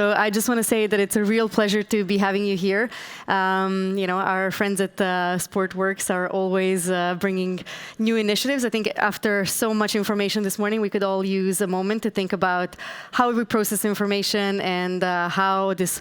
So I just want to say that it's a real pleasure to be having you here. Our friends at SportWorks are always bringing new initiatives. I think after so much information this morning, we could all use a moment to think about how we process information and how this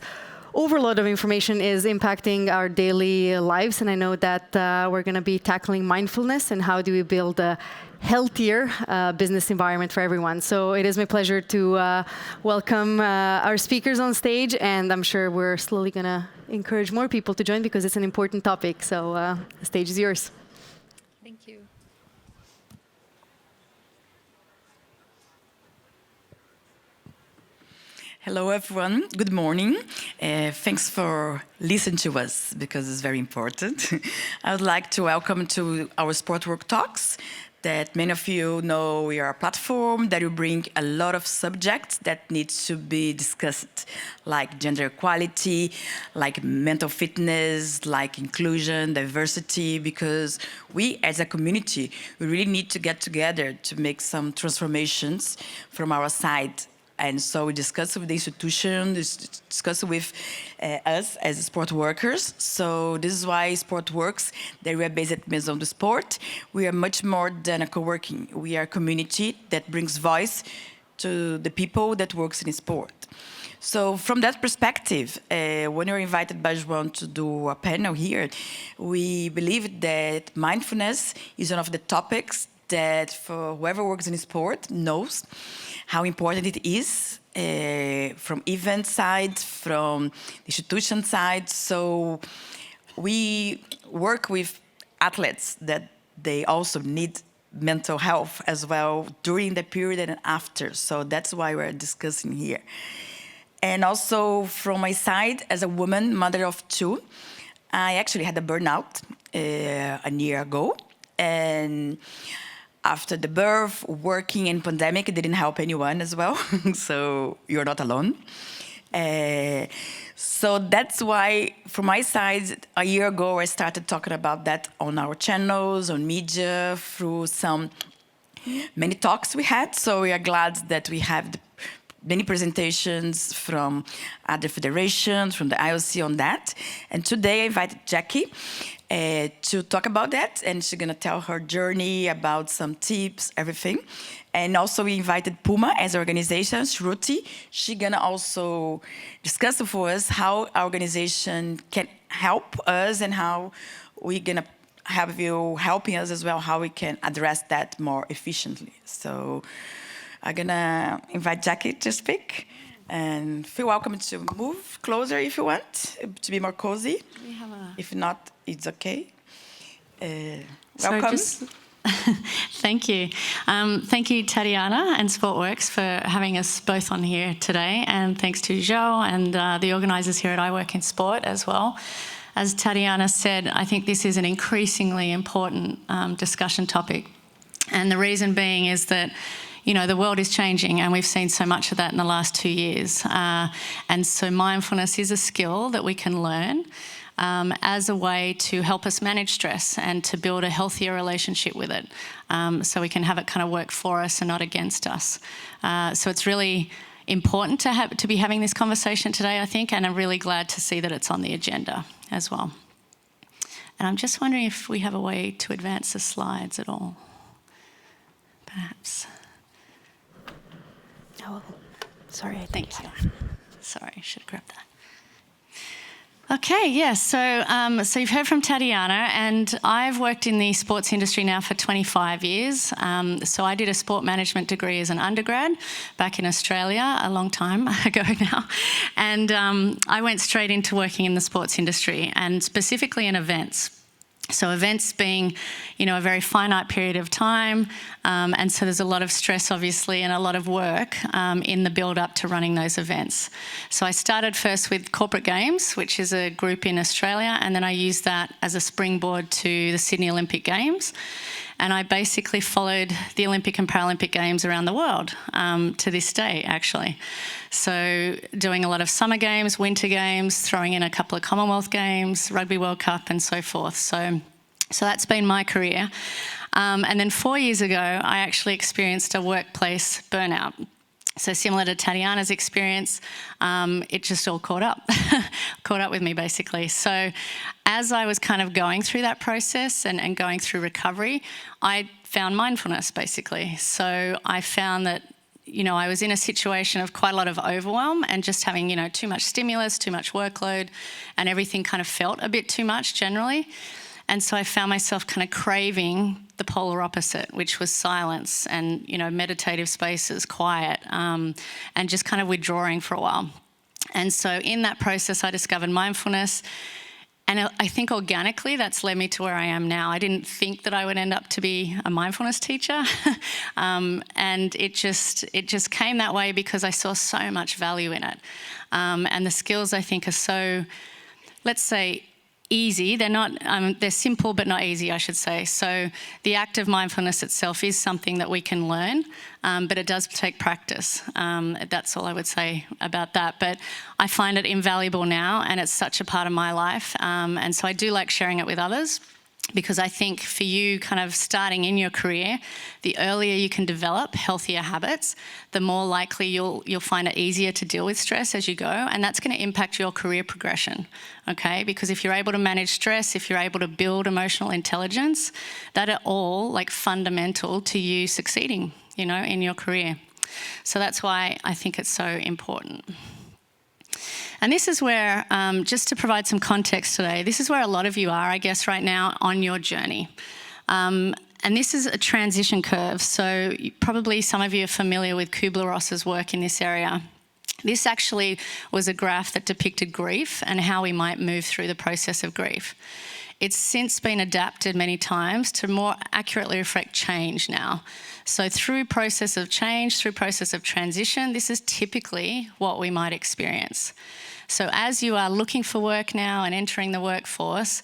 overload of information is impacting our daily lives. And I know that we're going to be tackling mindfulness and how do we build a healthier business environment for everyone. So it is my pleasure to welcome our speakers on stage, and I'm sure we're slowly going to encourage more people to join because it's an important topic. So the stage is yours. Thank you. Hello, everyone. Good morning. Thanks for listening to us because it's very important. I would like to welcome to our SportWorks talks that many of you know we are a platform that will bring a lot of subjects that need to be discussed, like gender equality, like mental fitness, like inclusion, diversity, because we as a community, we really need to get together to make some transformations from our side. And so we discuss with the institution, discuss with us as sport workers. So this is why SportWorks, that we are based at Maison du Sport. We are much more than a co-working. We are a community that brings voice to the people that works in sport. So from that perspective, when we were invited by João to do a panel here, we believe that mindfulness is one of the topics that for whoever works in sport knows how important it is from event side, from institution side. So we work with athletes that they also need mental health as well during the period and after. So that's why we're discussing here. And also from my side, as a woman, mother of two, I actually had a burnout a year ago. And after the birth, working in pandemic, it didn't help anyone as well. So you're not alone. So that's why, from my side, a year ago, I started talking about that on our channels, on media, through many talks we had. So we are glad that we have many presentations from other federations, from the IOC on that. And today I invited Jacqui to talk about that, and she's gonna tell her journey about some tips, everything. And also we invited Puma as an organization, Shruti. She's gonna also discuss for us how our organization can help us and how we're gonna have you helping us as well, how we can address that more efficiently. So I'm gonna invite Jacqui to speak. And feel welcome to move closer if you want, to be more cozy. If not, it's okay. Welcome. Thank you. Thank you, Tatiana and SportWorks, for having us both on here today. And thanks to Joe and the organisers here at iWorkinSport as well. As Tatiana said, I think this is an increasingly important discussion topic. And the reason being is that the world is changing, and we've seen so much of that in the last 2 years. And so mindfulness is a skill that we can learn as a way to help us manage stress and to build a healthier relationship with it, so we can have it kind of work for us and not against us. So it's really important to be having this conversation today, I think, and I'm really glad to see that it's on the agenda as well. And I'm just wondering if we have a way to advance the slides at all, perhaps. Oh, sorry, thank you. Sorry, I should have grabbed that. Okay, yes, so you've heard from Tatiana, and I've worked in the sports industry now for 25 years. So I did a sport management degree as an undergrad back in Australia a long time ago now. And I went straight into working in the sports industry, and specifically in events. So events being, a very finite period of time, and so there's a lot of stress, obviously, and a lot of work in the build-up to running those events. So I started first with Corporate Games, which is a group in Australia, and then I used that as a springboard to the Sydney Olympic Games. And I basically followed the Olympic and Paralympic Games around the world to this day, actually. So doing a lot of summer games, winter games, throwing in a couple of Commonwealth Games, Rugby World Cup and so forth. So that's been my career. And then 4 years ago, I actually experienced a workplace burnout. So similar to Tatiana's experience, it just all caught up with me basically. So as I was kind of going through that process and going through recovery, I found mindfulness basically. So I found that, I was in a situation of quite a lot of overwhelm and just having, too much stimulus, too much workload, and everything kind of felt a bit too much generally. And so I found myself kind of craving the polar opposite, which was silence and, meditative spaces, quiet, and just kind of withdrawing for a while. And so in that process, I discovered mindfulness. And I think organically that's led me to where I am now. I didn't think that I would end up to be a mindfulness teacher. And it just came that way because I saw so much value in it. And the skills I think are so, let's say, easy. They're simple but not easy, I should say. So the act of mindfulness itself is something that we can learn, but it does take practice. That's all I would say about that. But I find it invaluable now, and it's such a part of my life. And so I do like sharing it with others, because I think for you kind of starting in your career, the earlier you can develop healthier habits, the more likely you'll find it easier to deal with stress as you go, and that's going to impact your career progression, okay? Because if you're able to manage stress, if you're able to build emotional intelligence, that are all like fundamental to you succeeding, in your career. So that's why I think it's so important. And this is where, just to provide some context today, this is where a lot of you are, I guess, right now on your journey. And this is a transition curve. So probably some of you are familiar with Kubler-Ross's work in this area. This actually was a graph that depicted grief and how we might move through the process of grief. It's since been adapted many times to more accurately reflect change now. So through process of change, through process of transition, this is typically what we might experience. So as you are looking for work now and entering the workforce,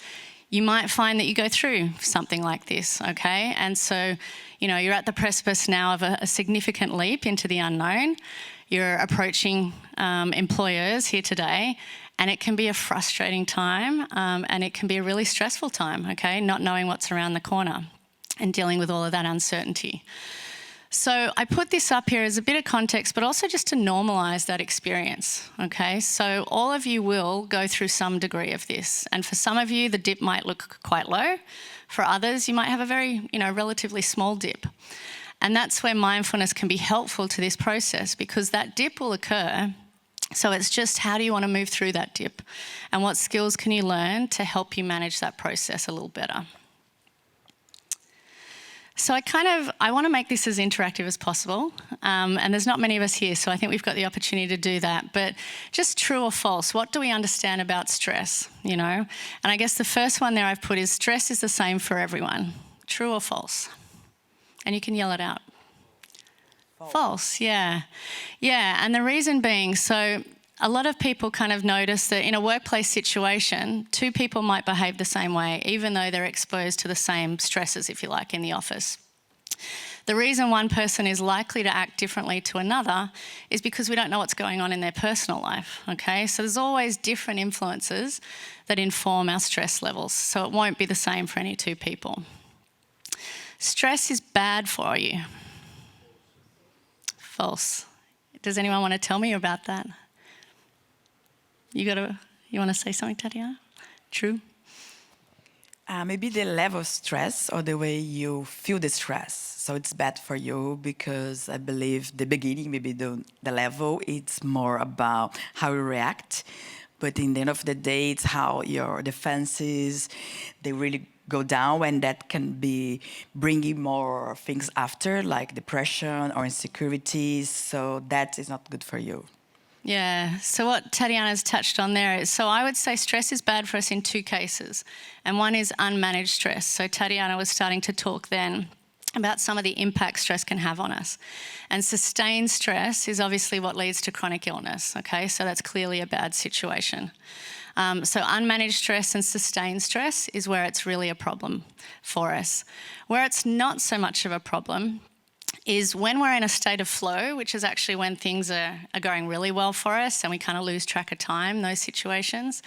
you might find that you go through something like this, okay? And so, you're at the precipice now of a significant leap into the unknown. You're approaching employers here today, and it can be a frustrating time, and it can be a really stressful time, okay? Not knowing what's around the corner and dealing with all of that uncertainty. So I put this up here as a bit of context, but also just to normalise that experience, okay? So all of you will go through some degree of this. And for some of you, the dip might look quite low. For others, you might have a very, relatively small dip. And that's where mindfulness can be helpful to this process, because that dip will occur. So it's just, how do you want to move through that dip? And what skills can you learn to help you manage that process a little better? So I want to make this as interactive as possible, and there's not many of us here, so I think we've got the opportunity to do that. But just true or false, what do we understand about stress, And I guess the first one there I've put is stress is the same for everyone. True or false? And you can yell it out. False, yeah. Yeah, and the reason being, so a lot of people kind of notice that in a workplace situation, two people might behave the same way, even though they're exposed to the same stresses, if you like, in the office. The reason one person is likely to act differently to another is because we don't know what's going on in their personal life, okay? So there's always different influences that inform our stress levels, so it won't be the same for any two people. Stress is bad for you. False. Does anyone want to tell me about that? You want to say something, Tatiana? True? Maybe the level of stress or the way you feel the stress. So it's bad for you because I believe the beginning, maybe the level, it's more about how you react. But in the end of the day, it's how your defenses, they really go down, and that can be bringing more things after, like depression or insecurities. So that is not good for you. Yeah, so what Tatiana's touched on there is, so I would say stress is bad for us in two cases, and one is unmanaged stress. So Tatiana was starting to talk then about some of the impact stress can have on us. And sustained stress is obviously what leads to chronic illness, okay? So that's clearly a bad situation. So unmanaged stress and sustained stress is where it's really a problem for us. Where it's not so much of a problem is when we're in a state of flow, which is actually when things are going really well for us and we kind of lose track of time, those situations,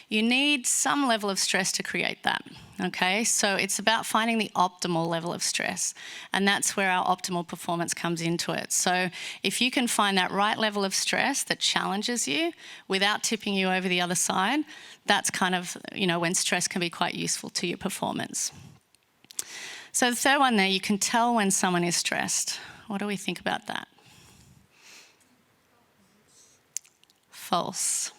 you need some level of stress to create that, okay? So it's about finding the optimal level of stress, and that's where our optimal performance comes into it. So if you can find that right level of stress that challenges you without tipping you over the other side, that's kind of, when stress can be quite useful to your performance. So the third one there, you can tell when someone is stressed. What do we think about that? False.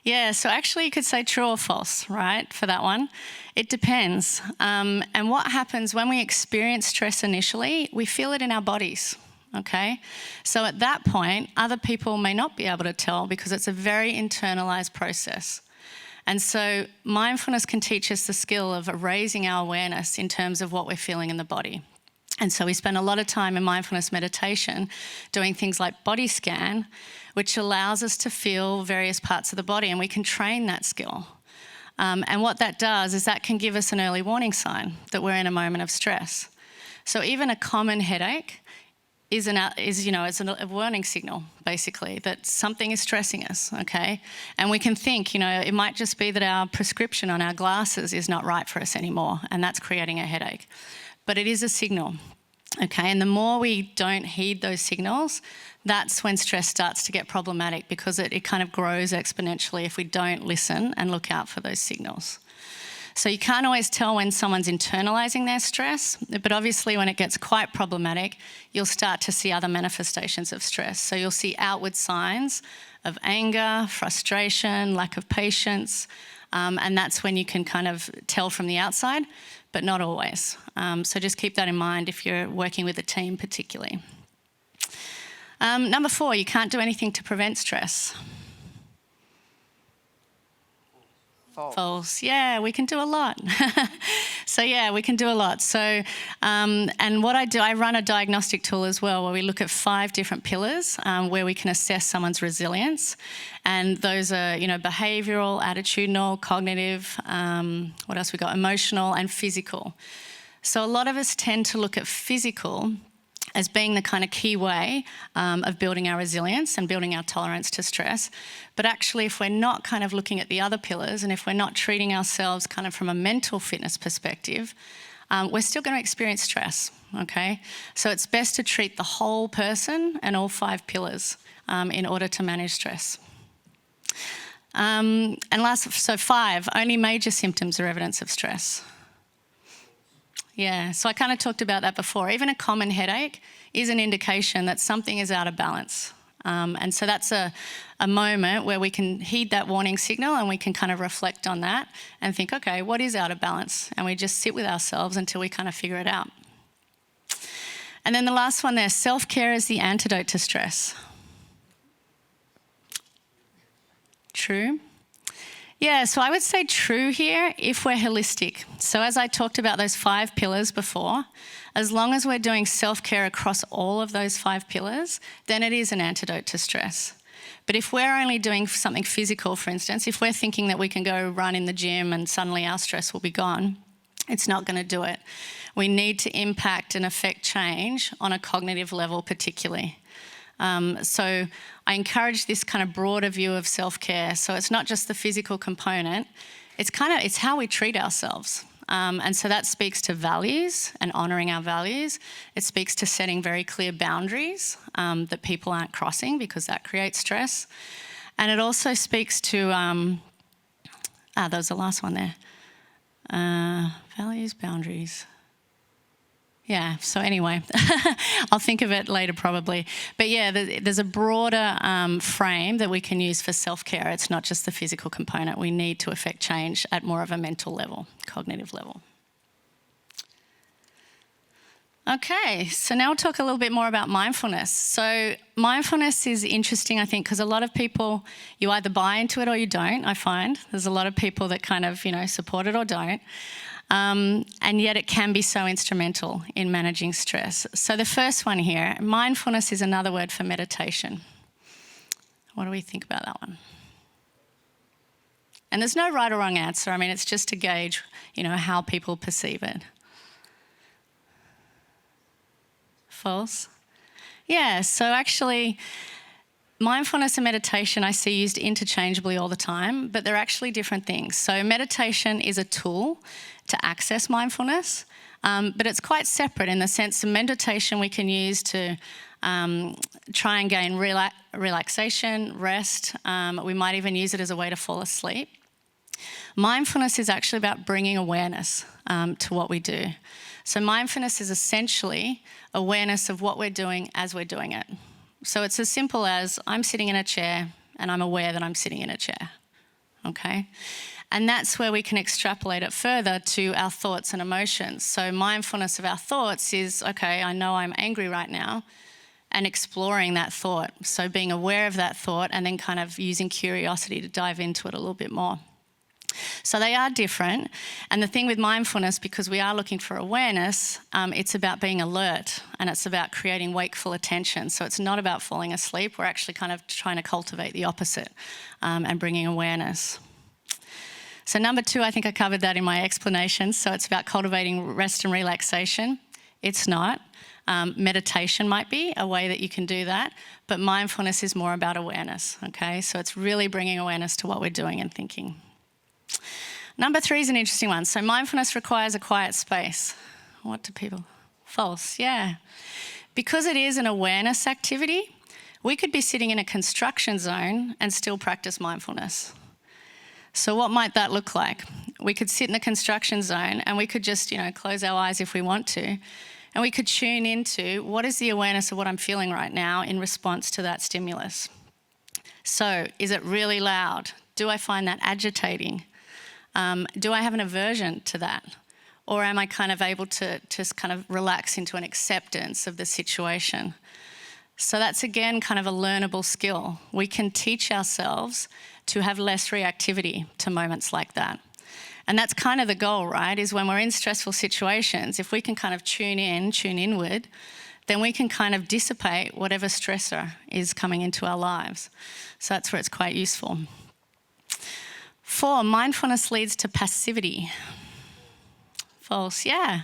Yeah, so actually you could say true or false, right, for that one. It depends. And what happens when we experience stress initially, we feel it in our bodies, okay? So at that point, other people may not be able to tell because it's a very internalized process. And so mindfulness can teach us the skill of raising our awareness in terms of what we're feeling in the body. And so we spend a lot of time in mindfulness meditation doing things like body scan, which allows us to feel various parts of the body, and we can train that skill. And what that does is that can give us an early warning sign that we're in a moment of stress. So even a common headache is a warning signal, basically, that something is stressing us, okay? And we can think, it might just be that our prescription on our glasses is not right for us anymore, and that's creating a headache. But it is a signal, okay? And the more we don't heed those signals, that's when stress starts to get problematic, because it kind of grows exponentially if we don't listen and look out for those signals. So you can't always tell when someone's internalizing their stress, but obviously when it gets quite problematic, you'll start to see other manifestations of stress. So you'll see outward signs of anger, frustration, lack of patience, and that's when you can kind of tell from the outside, but not always. So just keep that in mind if you're working with a team particularly. Number 4, you can't do anything to prevent stress. False. Yeah, we can do a lot. So yeah, we can do a lot. So, and what I run a diagnostic tool as well, where we look at 5 different pillars where we can assess someone's resilience. And those are, behavioural, attitudinal, cognitive, what else we got? Emotional and physical. So a lot of us tend to look at physical as being the kind of key way of building our resilience and building our tolerance to stress. But actually, if we're not kind of looking at the other pillars, and if we're not treating ourselves kind of from a mental fitness perspective, we're still going to experience stress, okay? So it's best to treat the whole person and all 5 pillars in order to manage stress. And so 5, only major symptoms are evidence of stress. Yeah, so I kind of talked about that before. Even a common headache is an indication that something is out of balance. And so that's a moment where we can heed that warning signal and we can kind of reflect on that and think, okay, what is out of balance? And we just sit with ourselves until we kind of figure it out. And then the last one there, self-care is the antidote to stress. True. Yeah, so I would say true here if we're holistic. So as I talked about those 5 pillars before, as long as we're doing self-care across all of those 5 pillars, then it is an antidote to stress. But if we're only doing something physical, for instance, if we're thinking that we can go run in the gym and suddenly our stress will be gone, it's not going to do it. We need to impact and affect change on a cognitive level particularly. So I encourage this kind of broader view of self-care. So it's not just the physical component, it's how we treat ourselves. And so that speaks to values and honouring our values. It speaks to setting very clear boundaries that people aren't crossing because that creates stress. And it also speaks to, that was the last one there. Values, boundaries. Yeah, so anyway, I'll think of it later probably. But yeah, there's a broader frame that we can use for self-care. It's not just the physical component. We need to affect change at more of a mental level, cognitive level. Okay, so now we'll talk a little bit more about mindfulness. So mindfulness is interesting, I think, because a lot of people, you either buy into it or you don't, I find. There's a lot of people that kind of, support it or don't. And yet it can be so instrumental in managing stress. So the first one here, mindfulness is another word for meditation. What do we think about that one? And there's no right or wrong answer. I mean, it's just to gauge, how people perceive it. False. Yeah, so actually, mindfulness and meditation I see used interchangeably all the time, but they're actually different things. So meditation is a tool to access mindfulness, but it's quite separate in the sense of meditation we can use to try and gain relaxation, rest. We might even use it as a way to fall asleep. Mindfulness is actually about bringing awareness to what we do. So mindfulness is essentially awareness of what we're doing as we're doing it. So it's as simple as I'm sitting in a chair and I'm aware that I'm sitting in a chair, okay? And that's where we can extrapolate it further to our thoughts and emotions. So mindfulness of our thoughts is, okay, I know I'm angry right now, and exploring that thought. So being aware of that thought and then kind of using curiosity to dive into it a little bit more. So they are different. And the thing with mindfulness, because we are looking for awareness, it's about being alert and it's about creating wakeful attention. So it's not about falling asleep. We're actually kind of trying to cultivate the opposite and bringing awareness. So number 2, I think I covered that in my explanation. So it's about cultivating rest and relaxation. It's not. Meditation might be a way that you can do that, but mindfulness is more about awareness, okay? So it's really bringing awareness to what we're doing and thinking. Number 3 is an interesting one. So mindfulness requires a quiet space. What do people? False, yeah. Because it is an awareness activity, we could be sitting in a construction zone and still practice mindfulness. So what might that look like? We could sit in the construction zone and we could just, close our eyes if we want to, and we could tune into what is the awareness of what I'm feeling right now in response to that stimulus. So is it really loud? Do I find that agitating? Do I have an aversion to that? Or am I kind of able to just kind of relax into an acceptance of the situation? So that's, again, kind of a learnable skill. We can teach ourselves to have less reactivity to moments like that. And that's kind of the goal, right, is when we're in stressful situations, if we can kind of tune inward, then we can kind of dissipate whatever stressor is coming into our lives. So that's where it's quite useful. 4, mindfulness leads to passivity. False, yeah.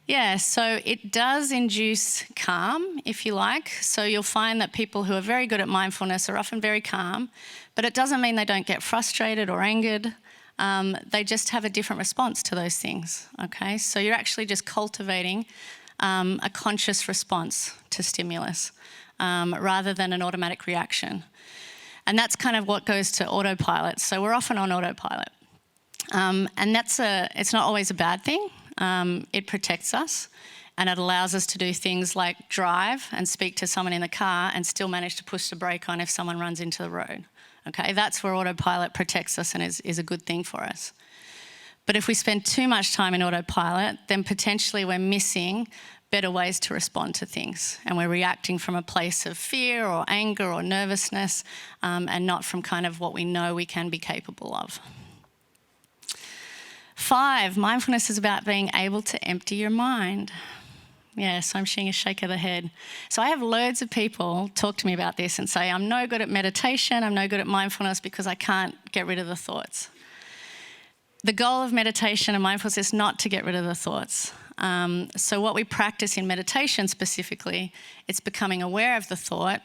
Yeah, so it does induce calm, if you like. So you'll find that people who are very good at mindfulness are often very calm, but it doesn't mean they don't get frustrated or angered. They just have a different response to those things, okay? So you're actually just cultivating a conscious response to stimulus rather than an automatic reaction. And that's kind of what goes to autopilot. So we're often on autopilot. And it's not always a bad thing. It protects us and it allows us to do things like drive and speak to someone in the car and still manage to push the brake on if someone runs into the road. Okay, that's where autopilot protects us and is a good thing for us. But if we spend too much time in autopilot, then potentially we're missing better ways to respond to things. And we're reacting from a place of fear or anger or nervousness and not from kind of what we know we can be capable of. 5, mindfulness is about being able to empty your mind. Yeah, so I'm seeing a shake of the head. So I have loads of people talk to me about this and say, I'm no good at meditation, I'm no good at mindfulness because I can't get rid of the thoughts. The goal of meditation and mindfulness is not to get rid of the thoughts. So what we practice in meditation specifically, it's becoming aware of the thought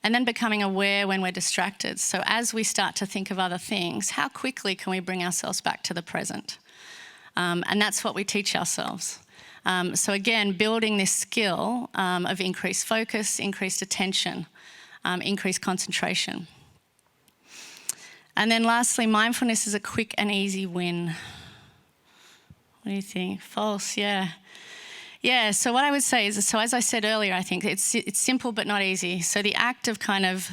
and then becoming aware when we're distracted. So as we start to think of other things, how quickly can we bring ourselves back to the present? And that's what we teach ourselves. So again, building this skill of increased focus, increased attention, increased concentration. And then lastly, mindfulness is a quick and easy win. What do you think? False, yeah. Yeah, so what I would say is, so as I said earlier, I think it's simple but not easy. So the act of kind of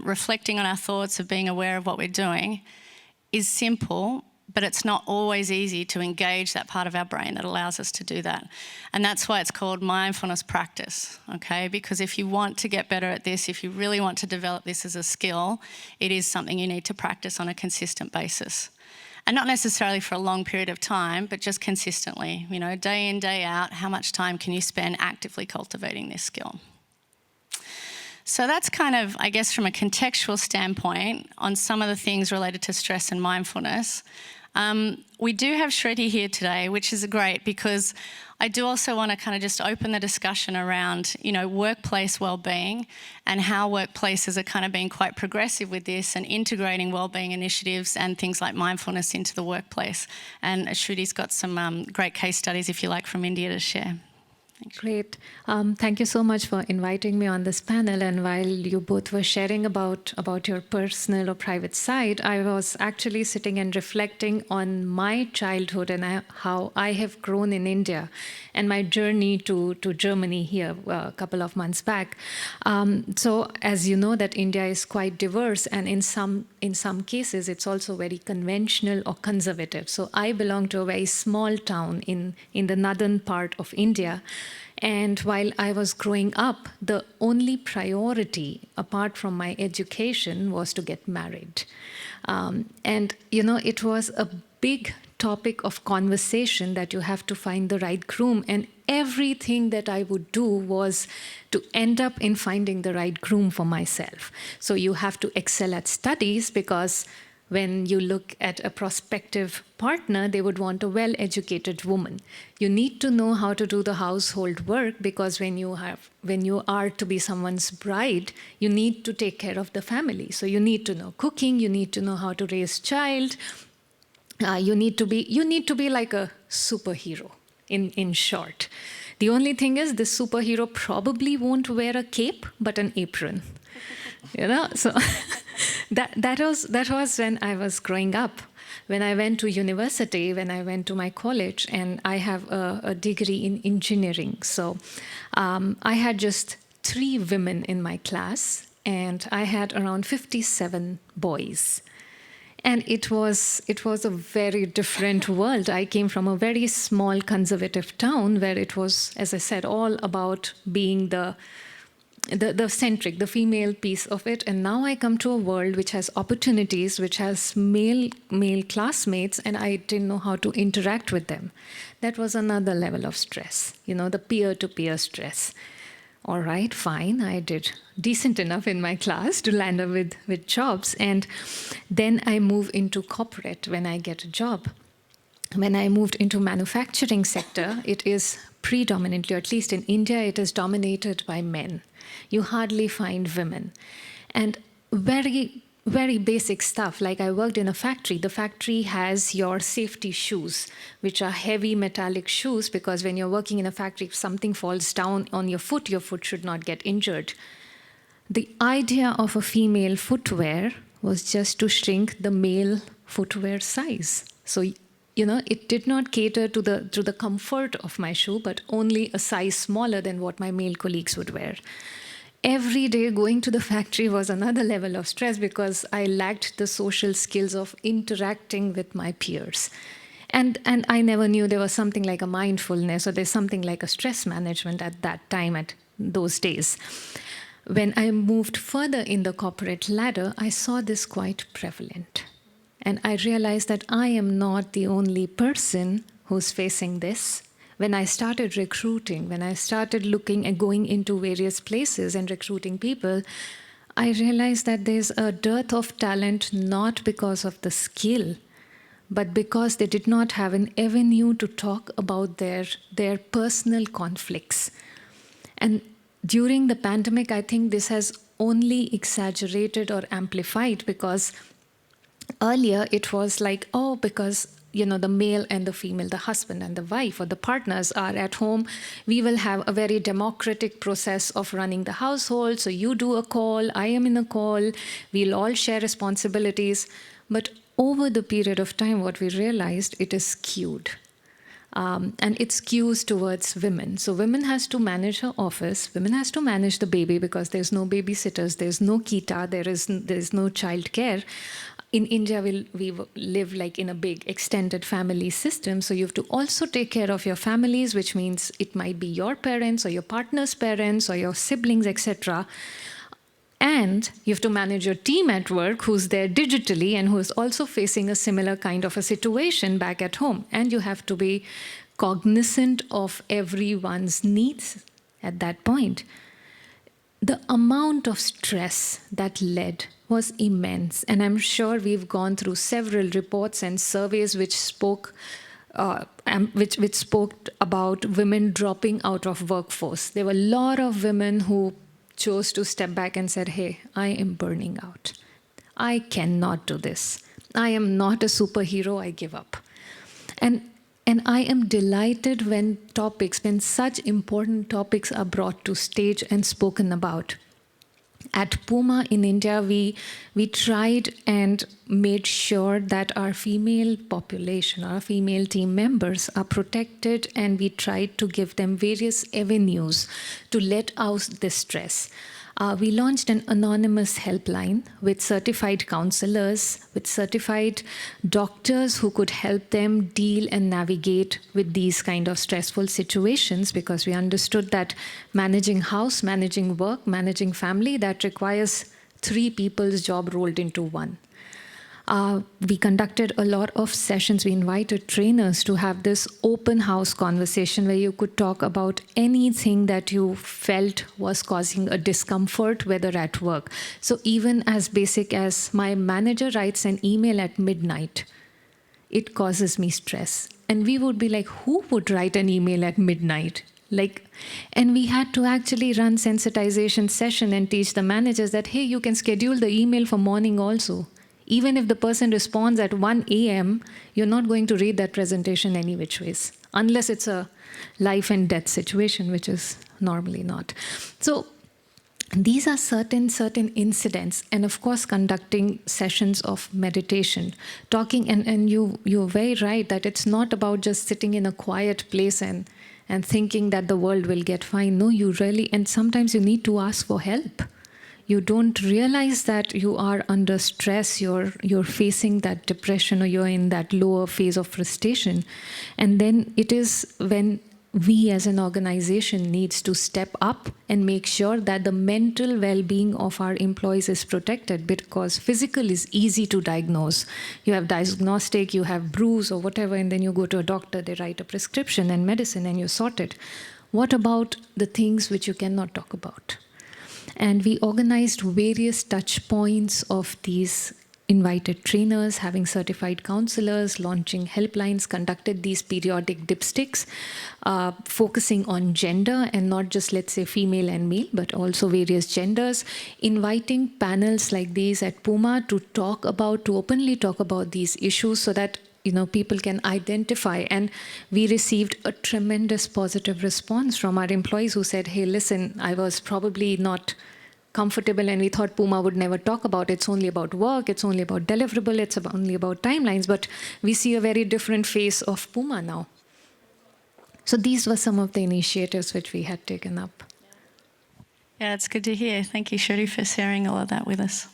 reflecting on our thoughts, of being aware of what we're doing is simple, but it's not always easy to engage that part of our brain that allows us to do that. And that's why it's called mindfulness practice, okay? Because if you want to get better at this, if you really want to develop this as a skill, it is something you need to practice on a consistent basis. And not necessarily for a long period of time, but just consistently, day in, day out, how much time can you spend actively cultivating this skill? So that's kind of, I guess, from a contextual standpoint on some of the things related to stress and mindfulness. We do have Shruti here today, which is great because I do also want to kind of just open the discussion around, workplace well-being and how workplaces are kind of being quite progressive with this and integrating well-being initiatives and things like mindfulness into the workplace. And Shruti's got some great case studies, if you like, from India to share. Great. Thank you so much for inviting me on this panel. And while you both were sharing about your personal or private side, I was actually sitting and reflecting on my childhood and how I have grown in India and my journey to Germany here a couple of months back. So as you know, that India is quite diverse, and in some cases, it's also very conventional or conservative. So I belong to a very small town in the northern part of India. And while I was growing up, the only priority, apart from my education, was to get married. And, it was a big topic of conversation that you have to find the right groom. And everything that I would do was to end up in finding the right groom for myself. So you have to excel at studies, because when you look at a prospective partner, they would want a well-educated woman. You need to know how to do the household work, because when you are to be someone's bride, you need to take care of the family. So you need to know cooking, you need to know how to raise child. You need to be like a superhero, in short. The only thing is, this superhero probably won't wear a cape, but an apron. So that was when I was growing up. When I went to university, when I went to my college, and I have a degree in engineering. So I had just 3 women in my class, and I had around 57 boys. And it was a very different world. I came from a very small conservative town where it was, as I said, all about being the centric, the female piece of it. And now I come to a world which has opportunities, which has male classmates, and I didn't know how to interact with them. That was another level of stress, the peer-to-peer stress. All right, fine, I did decent enough in my class to land up with jobs. And then I move into corporate when I get a job. When I moved into manufacturing sector, it is predominantly, at least in India, it is dominated by men. You hardly find women. And very, very basic stuff, like I worked in a factory. The factory has your safety shoes, which are heavy metallic shoes, because when you're working in a factory, if something falls down on your foot should not get injured. The idea of a female footwear was just to shrink the male footwear size. So, it did not cater to the comfort of my shoe, but only a size smaller than what my male colleagues would wear. Every day going to the factory was another level of stress, because I lacked the social skills of interacting with my peers. And I never knew there was something like a mindfulness, or there's something like a stress management at that time, at those days. When I moved further in the corporate ladder, I saw this quite prevalent. And I realized that I am not the only person who's facing this. When I started recruiting, when I started looking and going into various places and recruiting people, I realized that there's a dearth of talent, not because of the skill, but because they did not have an avenue to talk about their personal conflicts. And during the pandemic, I think this has only exaggerated or amplified, because earlier it was like, because the male and the female, the husband and the wife or the partners are at home, we will have a very democratic process of running the household. So you do a call, I am in a call, we'll all share responsibilities. But over the period of time, what we realized, it is skewed. And it skews towards women. So women has to manage her office, women has to manage the baby, because there's no babysitters, there's no kita, there is no child care. In India, we live like in a big extended family system. So you have to also take care of your families, which means it might be your parents or your partner's parents or your siblings, etc. And you have to manage your team at work, who's there digitally and who is also facing a similar kind of a situation back at home. And you have to be cognizant of everyone's needs at that point. The amount of stress that led was immense. And I'm sure we've gone through several reports and surveys which spoke which spoke about women dropping out of workforce. There were a lot of women who chose to step back and said, hey, I am burning out. I cannot do this. I am not a superhero, I give up. And I am delighted when such important topics are brought to stage and spoken about. At Puma in India, we tried and made sure that our female population, our female team members are protected, and we tried to give them various avenues to let out the stress. We launched an anonymous helpline with certified counselors, with certified doctors who could help them deal and navigate with these kind of stressful situations, because we understood that managing house, managing work, managing family, that requires 3 people's job rolled into one. We conducted a lot of sessions. We invited trainers to have this open house conversation where you could talk about anything that you felt was causing a discomfort, whether at work. So even as basic as my manager writes an email at midnight, it causes me stress. And we would be like, who would write an email at midnight? And we had to actually run sensitization session and teach the managers that, hey, you can schedule the email for morning also. Even if the person responds at 1 a.m., you're not going to read that presentation any which ways, unless it's a life and death situation, which is normally not. So these are certain incidents, and of course conducting sessions of meditation, talking, and you're very right that it's not about just sitting in a quiet place and thinking that the world will get fine. No, you really, and sometimes you need to ask for help. You don't realize that you are under stress, you're facing that depression, or you're in that lower phase of frustration. And then it is when we as an organization needs to step up and make sure that the mental well-being of our employees is protected, because physical is easy to diagnose. You have diagnostic, you have bruise or whatever, and then you go to a doctor, they write a prescription and medicine and you sort it. What about the things which you cannot talk about? And we organized various touch points of these invited trainers, having certified counselors, launching helplines, conducted these periodic dipsticks, focusing on gender and not just, let's say, female and male, but also various genders, inviting panels like these at Puma to openly talk about these issues so that people can identify. And we received a tremendous positive response from our employees who said, hey, listen, I was probably not comfortable and we thought Puma would never talk about it. It's only about work, it's only about deliverable, it's only about timelines, but we see a very different face of Puma now. So these were some of the initiatives which we had taken up. Yeah, it's good to hear. Thank you, Shruti, for sharing all of that with us.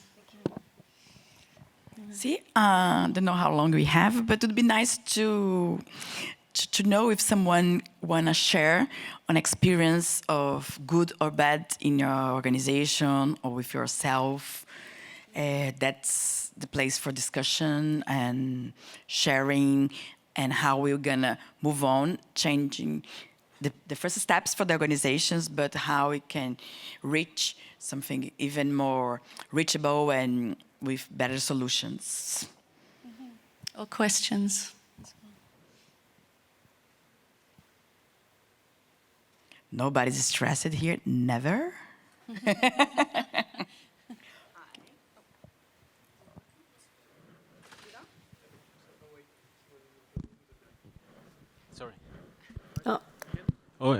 See, I don't know how long we have, but it would be nice to know if someone want to share an experience of good or bad in your organization or with yourself. That's the place for discussion and sharing, and how we're going to move on, changing the first steps for the organizations, but how we can reach something even more reachable and with better solutions. Or questions. Nobody's stressed here, never. Sorry. Oh,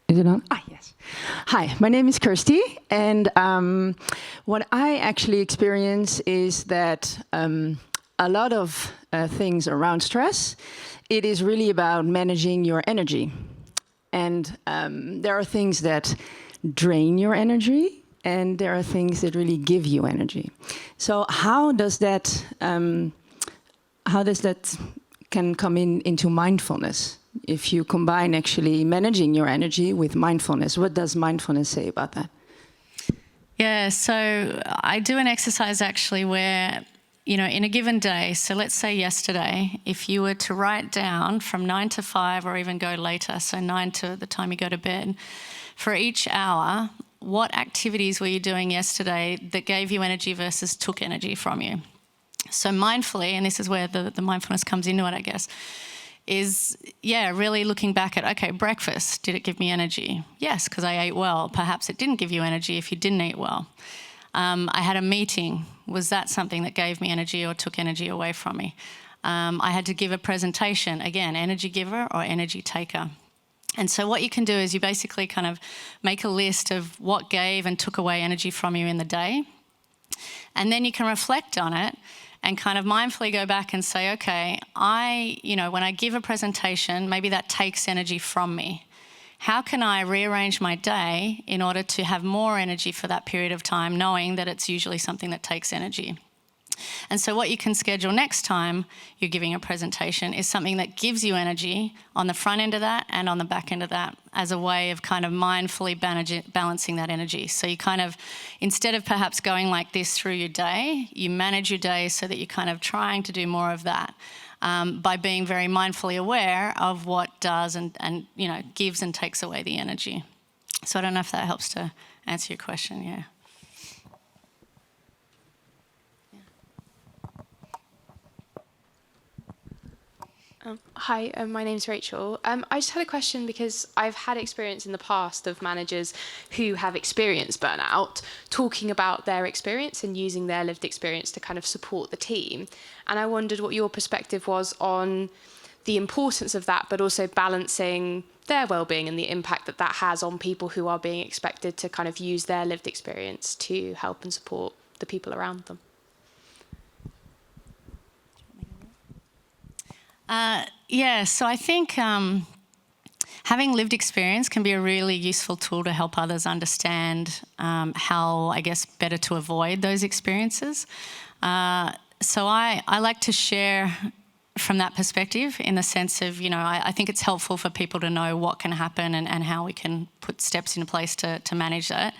Is it on? Yes. Hi, my name is Kirsty, and what I actually experience is that a lot of things around stress, it is really about managing your energy. And there are things that drain your energy, and there are things that really give you energy. So how does that can come into mindfulness? If you combine actually managing your energy with mindfulness, what does mindfulness say about that? Yeah, so I do an exercise actually where, in a given day, so let's say yesterday, if you were to write down from 9 to 5 or even go later, so 9 to the time you go to bed, for each hour, what activities were you doing yesterday that gave you energy versus took energy from you? So mindfully, and this is where the mindfulness comes into it, I guess, is, really looking back at, okay, breakfast, did it give me energy? Yes, because I ate well. Perhaps it didn't give you energy if you didn't eat well. I had a meeting. Was that something that gave me energy or took energy away from me? I had to give a presentation. Again, energy giver or energy taker. And so what you can do is you basically kind of make a list of what gave and took away energy from you in the day. And then you can reflect on it and kind of mindfully go back and say, okay, when I give a presentation, maybe that takes energy from me. How can I rearrange my day in order to have more energy for that period of time, knowing that it's usually something that takes energy? And so what you can schedule next time you're giving a presentation is something that gives you energy on the front end of that and on the back end of that, as a way of kind of mindfully balancing that energy. So you kind of, instead of perhaps going like this through your day, you manage your day so that you're kind of trying to do more of that by being very mindfully aware of what does and gives and takes away the energy. So I don't know if that helps to answer your question, yeah. Hi, my name's Rachel. I just had a question because I've had experience in the past of managers who have experienced burnout talking about their experience and using their lived experience to kind of support the team. And I wondered what your perspective was on the importance of that, but also balancing their well-being and the impact that that has on people who are being expected to kind of use their lived experience to help and support the people around them. So I think having lived experience can be a really useful tool to help others understand how, I guess, better to avoid those experiences. So I like to share from that perspective, in the sense of, I think it's helpful for people to know what can happen and how we can put steps in place to manage that.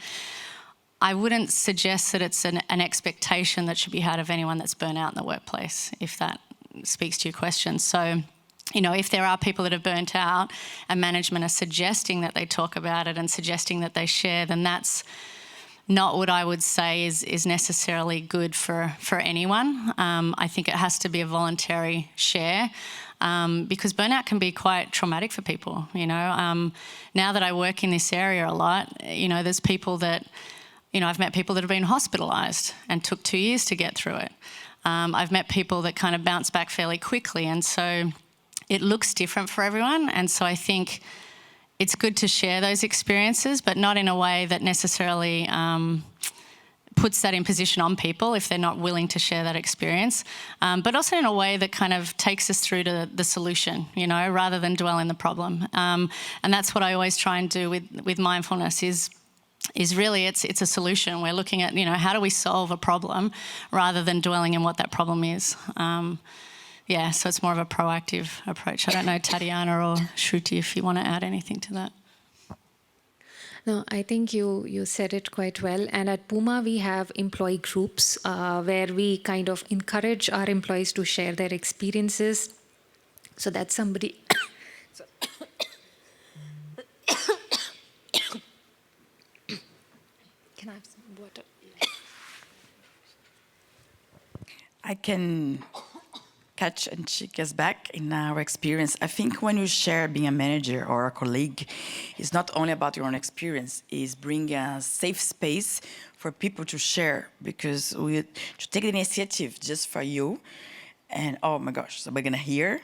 I wouldn't suggest that it's an expectation that should be had of anyone that's burnt out in the workplace, if that speaks to your question. So, if there are people that have burnt out and management are suggesting that they talk about it and suggesting that they share, then that's not what I would say is necessarily good for anyone. I think it has to be a voluntary share because burnout can be quite traumatic for people, Now that I work in this area a lot, there's people that, I've met people that have been hospitalised and took 2 years to get through it. I've met people that kind of bounce back fairly quickly, and so it looks different for everyone. And so I think it's good to share those experiences, but not in a way that necessarily puts that imposition on people if they're not willing to share that experience, but also in a way that kind of takes us through to the solution, rather than dwell in the problem. And that's what I always try and do with mindfulness is really it's a solution. We're looking at, how do we solve a problem rather than dwelling in what that problem is. So it's more of a proactive approach. I don't know, Tatiana or Shruti, if you want to add anything to that. No, I think you said it quite well. And at Puma, we have employee groups where we kind of encourage our employees to share their experiences so that somebody... Can I have some water? I can catch and check us back in our experience. I think when you share being a manager or a colleague, it's not only about your own experience, it's bring a safe space for people to share, because we to take the initiative just for you. And oh my gosh, so we're gonna hear.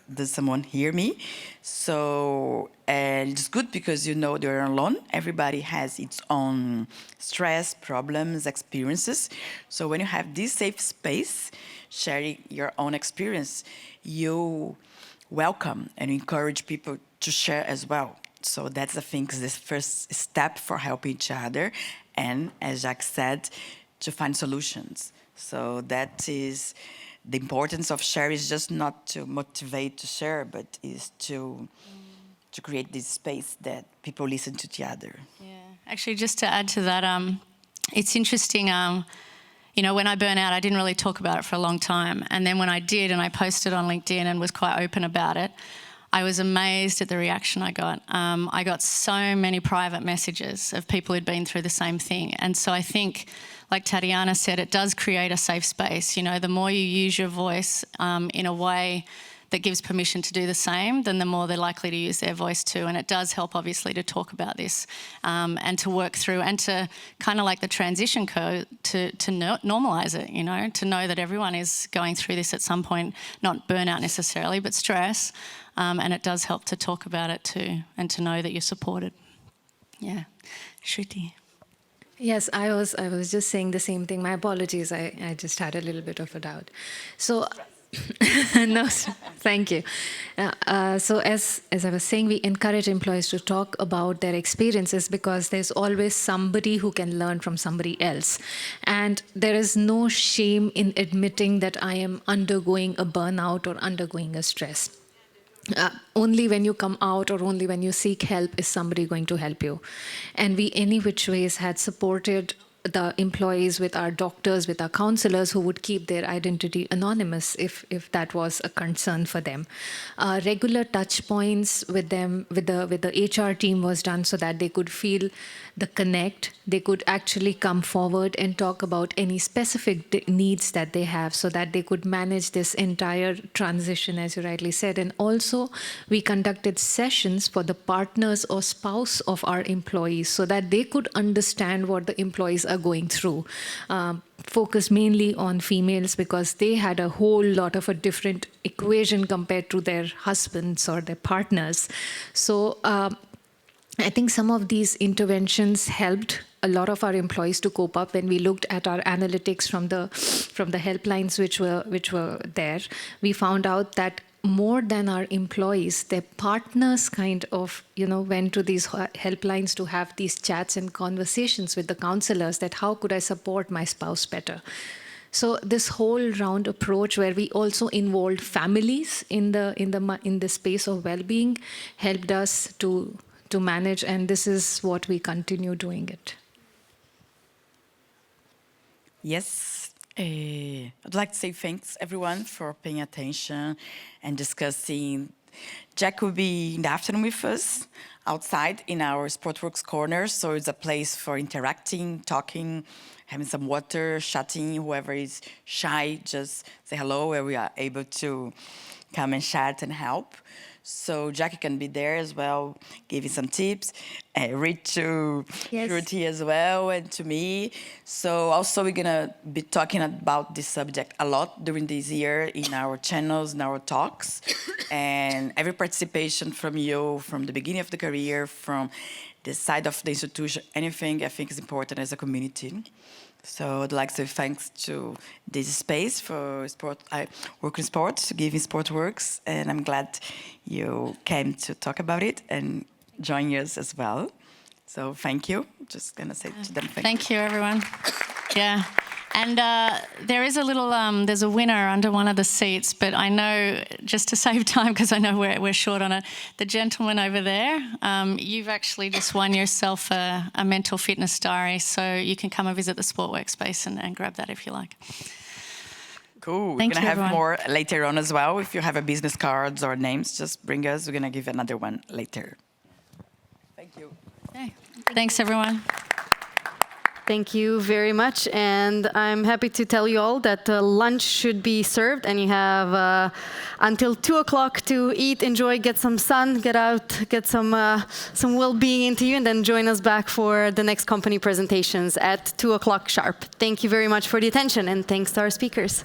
Does someone hear me? So, and it's good because they're alone. Everybody has its own stress, problems, experiences. So when you have this safe space, sharing your own experience, you welcome and encourage people to share as well. So that's, I think, the first step for helping each other. And as Jacques said, to find solutions. So that is... The importance of share is just not to motivate to share, but is to create this space that people listen to each other. Yeah, actually, just to add to that, it's interesting. When I burn out, I didn't really talk about it for a long time, and then when I did, and I posted on LinkedIn and was quite open about it, I was amazed at the reaction I got. I got so many private messages of people who'd been through the same thing, and so I think like Tatiana said, it does create a safe space. You know, the more you use your voice in a way that gives permission to do the same, then the more they're likely to use their voice too. And it does help, obviously, to talk about this and to work through and to kind of like the transition code to normalise it, you know, to know that everyone is going through this at some point, not burnout necessarily, but stress. And it does help to talk about it too and to know that you're supported. Yeah. Shruti. Yes, I was just saying the same thing. My apologies. I just had a little bit of a doubt. So, no, thank you. So as I was saying, we encourage employees to talk about their experiences because there's always somebody who can learn from somebody else. And there is no shame in admitting that I am undergoing a burnout or undergoing a stress. Only when you come out or only when you seek help is somebody going to help you. And we, any which ways, had supported the employees with our doctors, with our counselors who would keep their identity anonymous if that was a concern for them. Regular touch points with them, with the HR team was done so that they could feel the connect. They could actually come forward and talk about any specific needs that they have so that they could manage this entire transition, as you rightly said. And also, we conducted sessions for the partners or spouse of our employees so that they could understand what the employees are going through. Focus mainly on females because they had a whole lot of a different equation compared to their husbands or their partners. So I think some of these interventions helped a lot of our employees to cope up. When we looked at our analytics from the helplines which were there, we found out that more than our employees, their partners kind of, went to these helplines to have these chats and conversations with the counselors that how could I support my spouse better? So this whole round approach where we also involved families in the space of well-being helped us to manage, and this is what we continue doing it. Yes. I'd like to say thanks, everyone, for paying attention and discussing. Jack will be in the afternoon with us outside in our SportWorks corner, so it's a place for interacting, talking, having some water, chatting. Whoever is shy, just say hello, where we are able to come and chat and help. So Jacqui can be there as well, giving some tips, read to Shruti as well, and to me. So also we're gonna be talking about this subject a lot during this year in our channels, in our talks. And every participation from you, from the beginning of the career, from the side of the institution, anything I think is important as a community. So I'd like to say thanks to this space for iWorkinSport, giving SportWorks, and I'm glad you came to talk about it and join us as well. So thank you. Just gonna say to them thank you, everyone. Yeah. And there is a little, there's a winner under one of the seats, but I know, just to save time, because I know we're short on it, the gentleman over there, you've actually just won yourself a mental fitness diary, so you can come and visit the SportWorks space and grab that if you like. Cool. We're going to have more later on as well. If you have a business cards or names, just bring us. We're going to give another one later. Thank you. Okay. Thanks, everyone. Thank you very much, and I'm happy to tell you all that lunch should be served, and you have until 2 o'clock to eat, enjoy, get some sun, get out, get some well-being into you, and then join us back for the next company presentations at 2 o'clock sharp. Thank you very much for the attention, and thanks to our speakers.